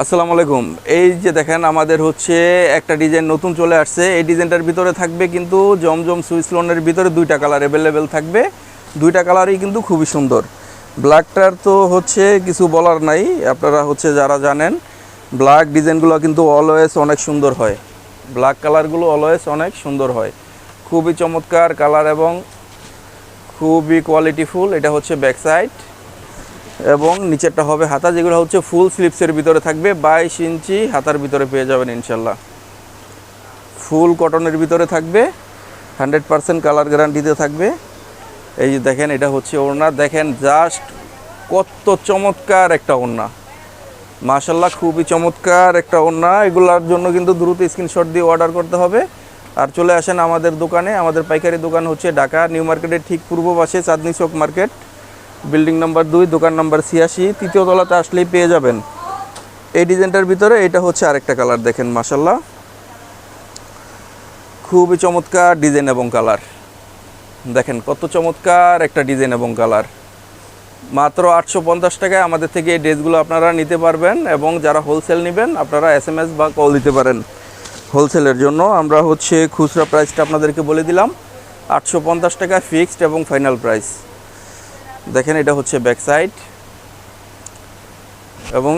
আসসালামু আলাইকুম। এই যে দেখেন আমাদের হচ্ছে একটা ডিজাইন নতুন চলে আসছে। এই ডিজাইনটার ভিতরে থাকবে কিন্তু জমজম সুইস লোনের ভিতরে দুইটা কালার অ্যাভেলেবেল থাকবে। দুইটা কালারই কিন্তু খুবই সুন্দর। ব্ল্যাকটার তো হচ্ছে কিছু বলার নাই, আপনারা হচ্ছে যারা জানেন ব্ল্যাক ডিজাইনগুলো কিন্তু অলওয়েজ অনেক সুন্দর হয়। ব্ল্যাক কালারগুলো অলওয়েজ অনেক সুন্দর হয়, খুবই চমৎকার কালার এবং খুবই কোয়ালিটিফুল। এটা হচ্ছে ব্যাক সাইড এবং নিচেরটা হবে হাতা, যেগুলো হচ্ছে ফুল স্লিপসের ভিতরে থাকবে। 22 ইঞ্চি হাতার ভিতরে পেয়ে যাবেন ইনশাল্লাহ। ফুল কটনের ভিতরে থাকবে, 100% কালার গ্যারান্টিতে থাকবে। এই যে দেখেন এটা হচ্ছে ওড়না, দেখেন জাস্ট কত চমৎকার একটা ওড়না, মাশাল্লাহ খুবই চমৎকার একটা ওড়না। এগুলোর জন্য কিন্তু দ্রুত স্ক্রিনশট দিয়ে অর্ডার করতে হবে। আর চলে আসেন আমাদের দোকানে। আমাদের পাইকারি দোকান হচ্ছে ঢাকা নিউ মার্কেটের ঠিক পূর্ব পাশে চাঁদনী চক মার্কেট, বিল্ডিং নাম্বার 2, দোকান নাম্বার 86, তৃতীয় তলাতে আসলেই পেয়ে যাবেন। এই ডিজাইনটার ভিতরে এটা হচ্ছে আরেকটা কালার, দেখেন মাশাল্লাহ খুবই চমৎকার ডিজাইন এবং কালার। দেখেন কত চমৎকার একটা ডিজাইন এবং কালার। মাত্র 850 টাকায় আমাদের থেকে এই ড্রেসগুলো আপনারা নিতে পারবেন। এবং যারা হোলসেল নেবেন আপনারা SMS বা কল দিতে পারেন। হোলসেলের জন্য আমরা হচ্ছে খুচরা প্রাইসটা আপনাদেরকে বলে দিলাম, 850 টাকা ফিক্সড এবং ফাইনাল প্রাইস। দেখেন এটা হচ্ছে ব্যাক সাইড এবং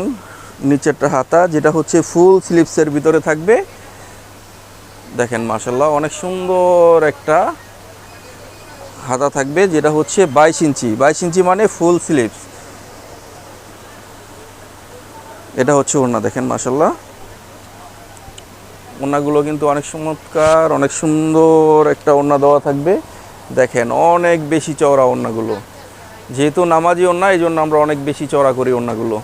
নিচেরটা হাতা, যেটা হচ্ছে ফুল স্লিপসের ভিতরে থাকবে। দেখেন মাশাল্লাহ অনেক সুন্দর একটা হাতা থাকবে, যেটা হচ্ছে 22 ইঞ্চি। 22 ইঞ্চি মানে ফুল স্লিপস। এটা হচ্ছে ওড়না, দেখেন মাশাল্লাহ ওড়নাগুলো কিন্তু অনেক চমৎকার, অনেক সুন্দর একটা ওড়না দেওয়া থাকবে। দেখেন অনেক বেশি চওড়া ওড়নাগুলো, যেহেতু নামাজি ওড়না এই জন্য আমরা অনেক বেশি চওড়া করি ওড়নাগুলো।